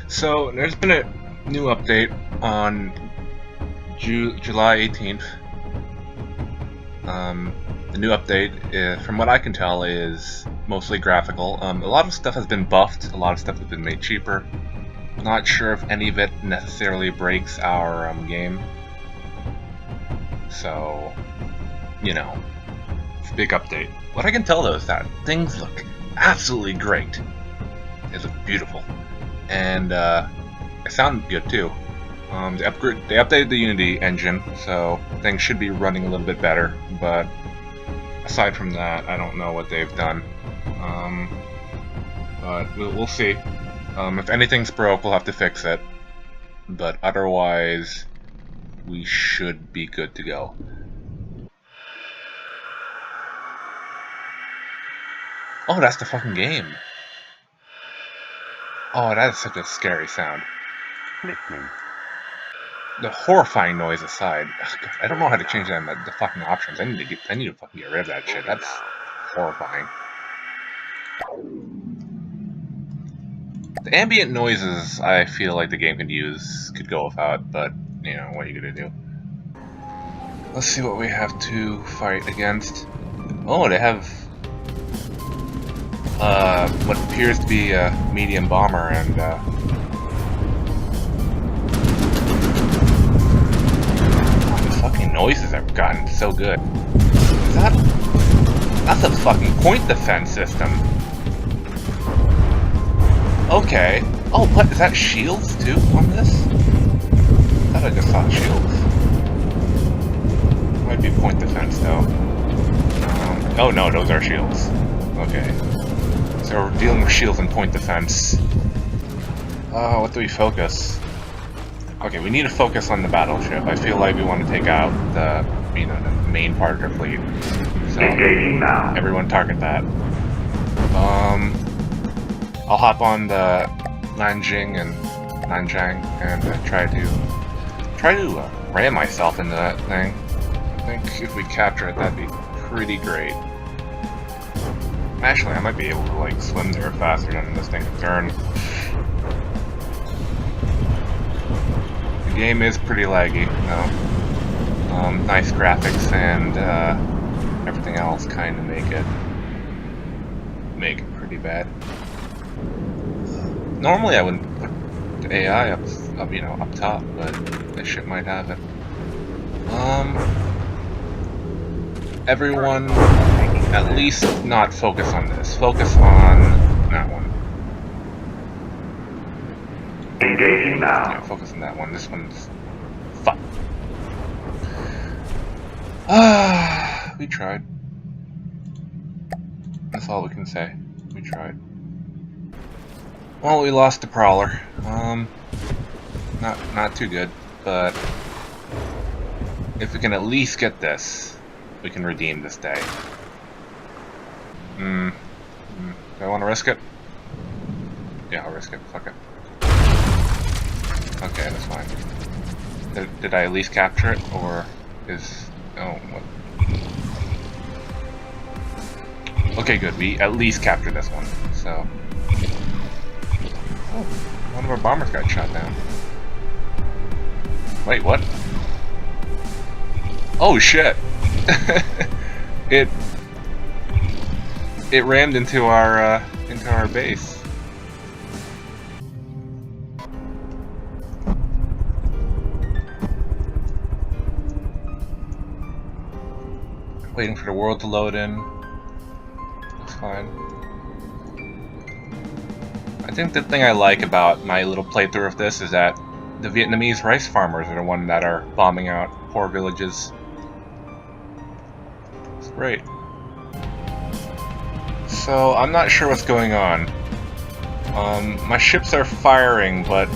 So there's been a new update on July 18th. The new update, from what I can tell, is mostly graphical. A lot of stuff has been buffed, a lot of stuff has been made cheaper. Not sure if any of it necessarily breaks our game. So, you know, it's a big update. What I can tell though is that things look absolutely great. They look beautiful. And it sounded good too. They updated the Unity engine, so things should be running a little bit better, but aside from that, I don't know what they've done. But we'll see. If anything's broke, we'll have to fix it. But otherwise, we should be good to go. Oh, that's the fucking game. Oh, that is such a scary sound. The horrifying noise aside, God, I don't know how to change that in the fucking options. I need to fucking get rid of that shit. That's horrifying. The ambient noises I feel like the game could go without, but you know, what are you gonna do? Let's see what we have to fight against. Oh, they have what appears to be a medium bomber and the fucking noises have gotten so good. That's a fucking point defense system. Okay. Oh, what? Is that shields too on this? I thought I just saw shields. Might be point defense though. Oh no, those are shields. Okay. So we're dealing with shields and point defense. What do we focus? Okay, we need to focus on the battleship. I feel like we want to take out the main part of the fleet. So everyone target that. I'll hop on the Nanjing and try to ram myself into that thing. I think if we capture it, that'd be pretty great. Actually, I might be able to like swim there faster than this thing can turn. The game is pretty laggy, though. Nice graphics and everything else kind of make it pretty bad. Normally I wouldn't put the AI up top, but this shit might have it. Everyone, at least not focus on this. Focus on that one. Engaging now. Yeah, focus on that one. This one's fun. We tried. That's all we can say. We tried. Well, we lost the Prowler. Not too good, but if we can at least get this, we can redeem this day. Do I want to risk it? Yeah, I'll risk it. Fuck it. Okay, that's fine. Did I at least capture it, or is... Oh, what? Okay, good. We at least captured this one, so... Oh, one of our bombers got shot down. Wait, what? Oh shit! It rammed into our base. Waiting for the world to load in. That's fine. I think the thing I like about my little playthrough of this is that the Vietnamese rice farmers are the ones that are bombing out poor villages. It's great. So, I'm not sure what's going on. My ships are firing, but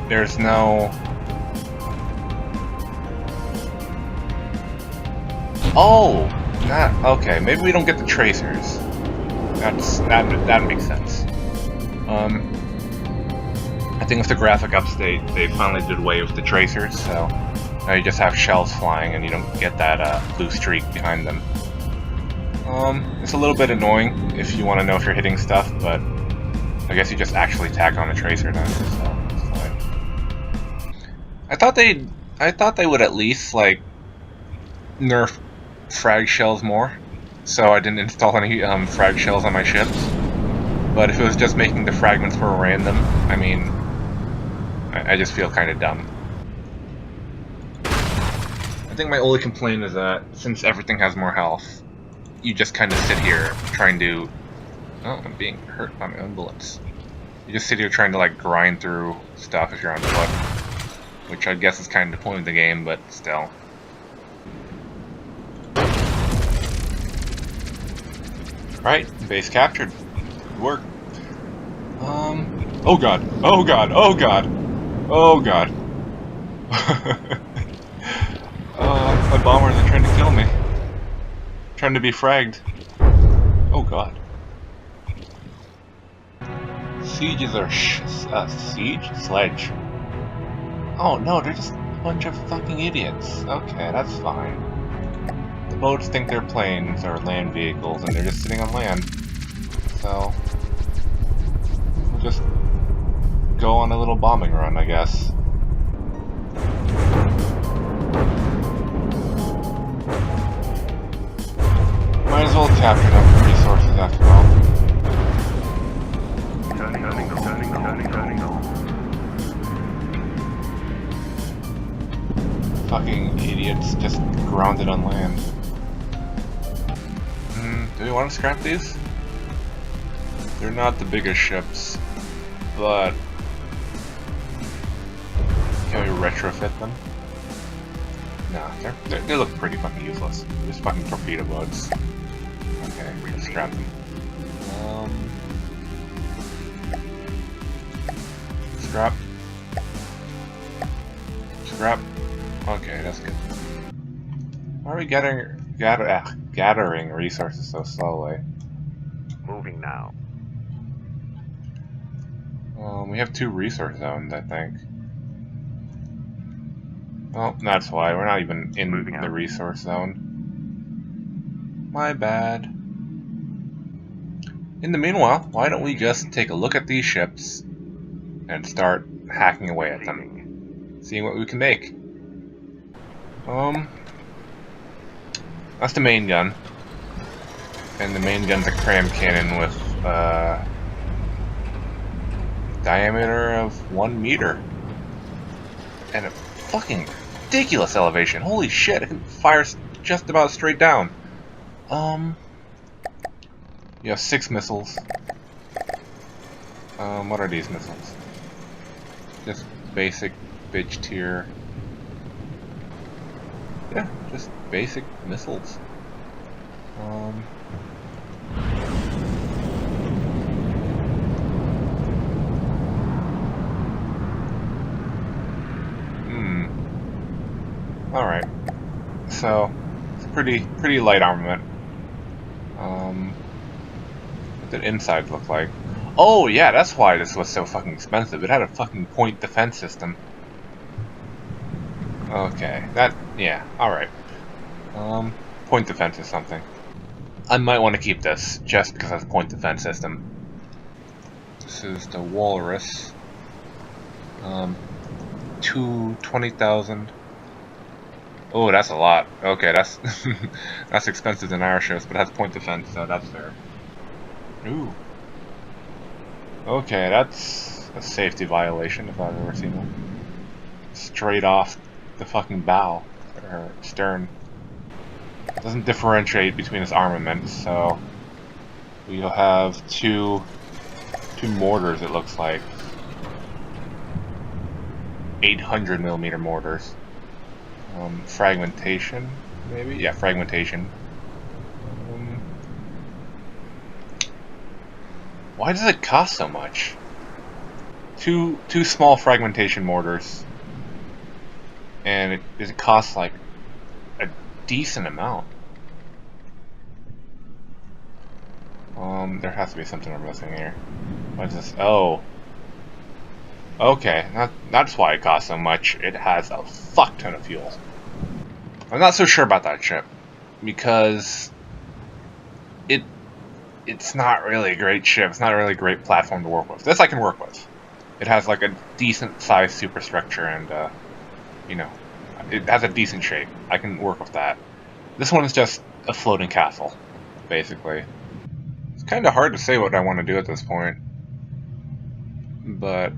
there's no... Oh! Okay, maybe we don't get the tracers. That makes sense. I think with the graphic update, they finally did away with the tracers, so now you just have shells flying and you don't get that blue streak behind them. It's a little bit annoying if you want to know if you're hitting stuff, but I guess you just actually tack on a tracer then, so it's I thought they would at least like nerf frag shells more, so I didn't install any frag shells on my ships. But if it was just making the fragments for random, I mean, I just feel kind of dumb. I think my only complaint is that since everything has more health, you just kind of sit here trying to... Oh, I'm being hurt by my own bullets. You just sit here trying to like grind through stuff if you're on foot, which I guess is kind of the point of the game, but still. Right, base captured. Good work. Oh god, oh god, oh god, oh god. My bombers are trying to kill me. Trying to be fragged. Oh god. Sieges are siege? Sledge. Oh no, they're just a bunch of fucking idiots. Okay, that's fine. The boats think they're planes or land vehicles and they're just sitting on land. So, we'll just go on a little bombing run, I guess. Might as well capture them resources after all. Fucking idiots just grounded on land. Do we want to scrap these? They're not the biggest ships, but can we retrofit them? No, they look pretty fucking useless. They're just fucking torpedo boats. Okay, we can scrap them. Scrap. Scrap. Okay, that's good. Why are we gathering resources so slowly? Moving now. We have 2 resource zones, I think. Well, that's why. We're not even in the resource zone. My bad. In the meanwhile, why don't we just take a look at these ships and start hacking away at them, seeing what we can make. That's the main gun, and the main gun's a cram cannon with diameter of 1 meter and a fucking ridiculous elevation. Holy shit! It can fire just about straight down. You have 6 missiles. What are these missiles? Just basic bitch tier. Yeah, just basic missiles. Alright. So, it's a pretty light armament. What did inside look like? Oh yeah, that's why this was so fucking expensive. It had a fucking point defense system. Okay, yeah, alright. Point defense is something. I might want to keep this, just because it has a point defense system. This is the Walrus. 20,000. Oh, that's a lot. Okay, that's that's expensive than our ships, but it has point defense, so that's fair. Ooh. Okay, that's a safety violation if I've ever seen one. Straight off the fucking bow, or stern. Doesn't differentiate between its armaments, so we'll have two mortars, it looks like. 800mm mortars. Fragmentation, maybe? Yeah, fragmentation. Why does it cost so much? Two small fragmentation mortars, and it costs like a decent amount. There has to be something we're missing here. What is this? Oh. Okay, that's why it costs so much. It has a fuck ton of fuel. I'm not so sure about that ship, because it's not really a great ship. It's not a really great platform to work with. This I can work with. It has like a decent sized superstructure and you know, it has a decent shape. I can work with that. This one is just a floating castle, basically. It's kind of hard to say what I want to do at this point, but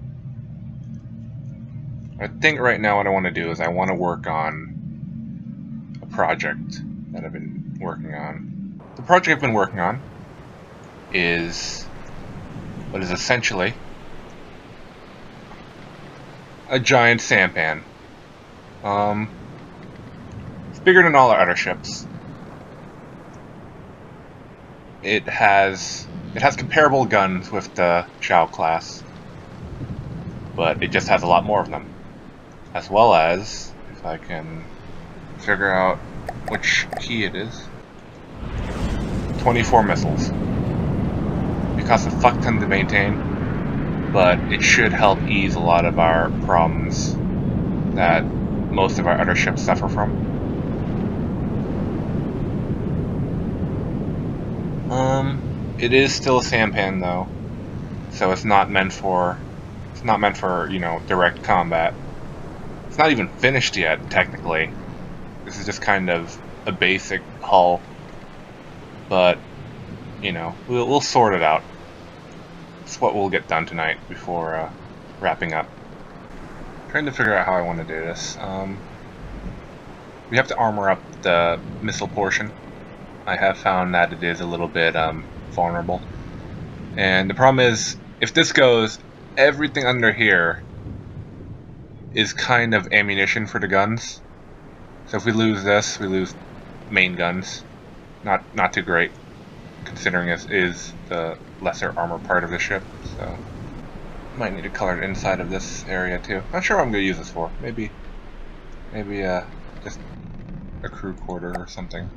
I think right now what I want to do is I want to work on a project that I've been working on. The project I've been working on is what is essentially a giant sampan. It's bigger than all our other ships. It has comparable guns with the Chao class, but it just has a lot more of them. As well as, if I can figure out which key it is, 24 missiles. It costs a fuck ton to maintain, but it should help ease a lot of our problems that most of our other ships suffer from. It is still a sampan though, so it's not meant for you know, direct combat. It's not even finished yet, technically. This is just kind of a basic hull, but you know, we'll sort it out. It's what we'll get done tonight before wrapping up. Trying to figure out how I want to do this. We have to armor up the missile portion. I have found that it is a little bit vulnerable, and the problem is, if this goes, everything under here is kind of ammunition for the guns. So if we lose this, we lose main guns. Not too great, considering this is the lesser armor part of the ship. So might need to color the inside of this area too. Not sure what I'm gonna use this for. Maybe just a crew quarter or something.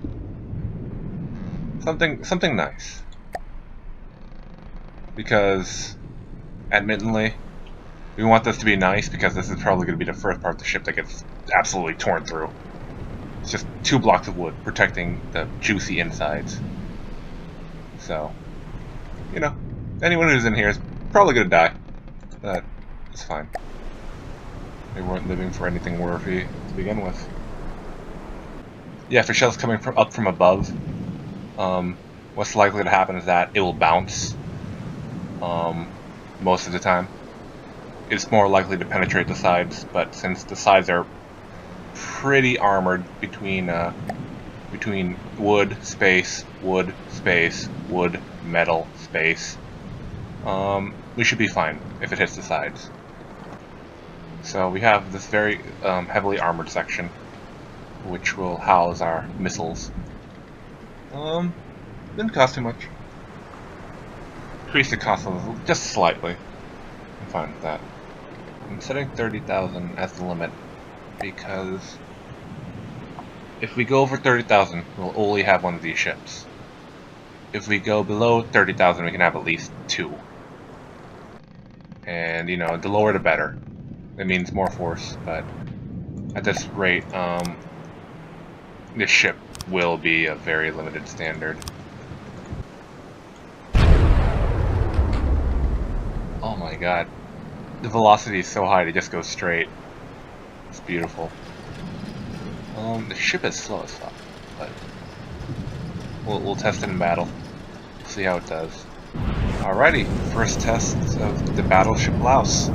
Something nice. Because, admittedly, we want this to be nice because this is probably going to be the first part of the ship that gets absolutely torn through. It's just 2 blocks of wood protecting the juicy insides. So, you know, anyone who's in here is probably going to die. But it's fine. They weren't living for anything worthy to begin with. Yeah, if a shell's coming up from above, what's likely to happen is that it will bounce most of the time. It's more likely to penetrate the sides, but since the sides are pretty armored between wood, space, wood, space, wood, metal, space, we should be fine if it hits the sides. So we have this very heavily armored section, which will house our missiles. Didn't cost too much. Increase the cost a little, just slightly. I'm fine with that. I'm setting 30,000 as the limit because if we go over 30,000, we'll only have one of these ships. If we go below 30,000, we can have at least 2. And you know, the lower the better. It means more force, but at this rate, this ship will be a very limited standard. Oh my god. The velocity is so high, it just goes straight. It's beautiful. The ship is slow as fuck, but we'll test it in battle. See how it does. Alrighty, first test of the battleship Laos.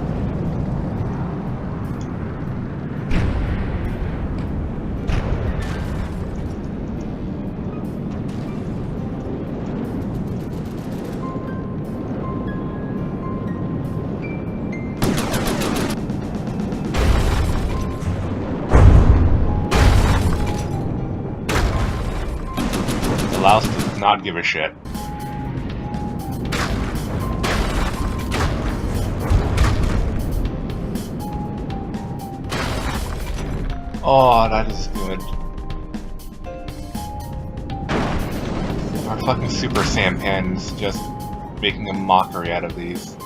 Laos does not give a shit. Oh, that is good. Our fucking super sampan's just making a mockery out of these.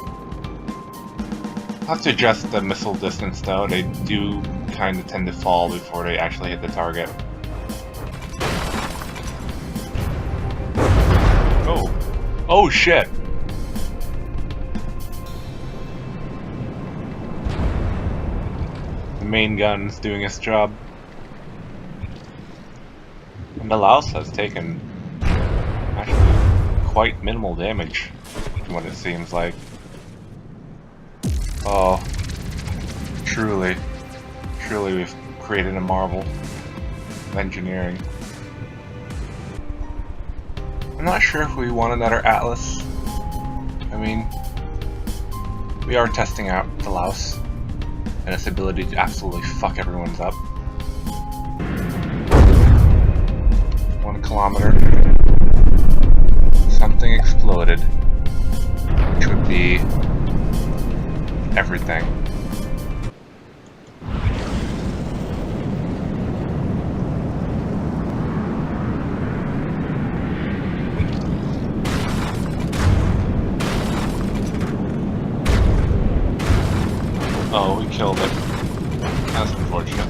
I'll have to adjust the missile distance though. They do kind of tend to fall before they actually hit the target. Oh shit! The main gun's doing its job. And the Laos has taken actually quite minimal damage from what it seems like. Oh, truly we've created a marvel of engineering. I'm not sure if we want another Atlas. I mean, we are testing out the Laos and its ability to absolutely fuck everyone's up. 1 kilometer. Something exploded, which would be everything. Oh, we killed it. That's unfortunate.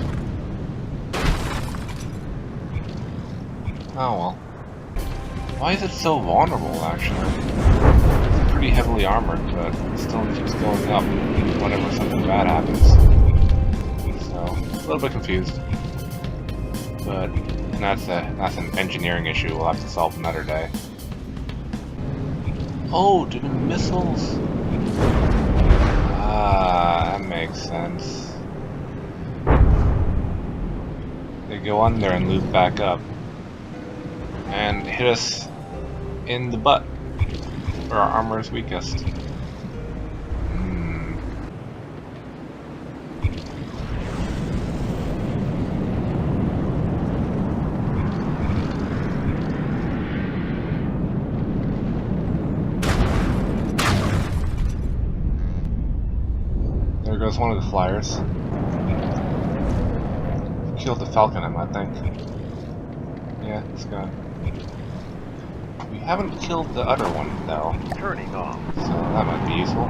Oh well. Why is it so vulnerable, actually? It's pretty heavily armored, but it still keeps going up whenever something bad happens. So, a little bit confused. But that's an engineering issue we'll have to solve another day. Oh, do the missiles... Ah, that makes sense. They go under and loop back up. And hit us in the butt, where our armor is weakest. There goes one of the flyers. Killed the Falcon, I think. Yeah, it's gone. We haven't killed the other one, though. Turning off. So that might be useful.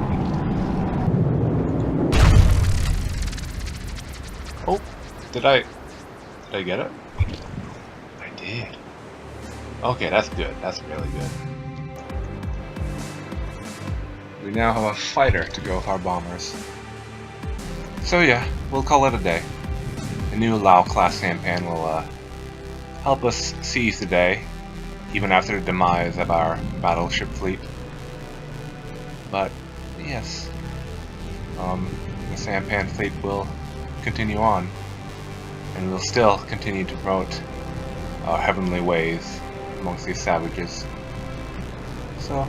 Oh, did I get it? I did. Okay, that's good. That's really good. We now have a fighter to go with our bombers. So yeah, we'll call it a day. The new Lao class sampan will help us seize the day, even after the demise of our battleship fleet. But yes, the sampan fleet will continue on, and we'll still continue to promote our heavenly ways amongst these savages. So,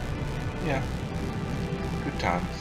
yeah, good times.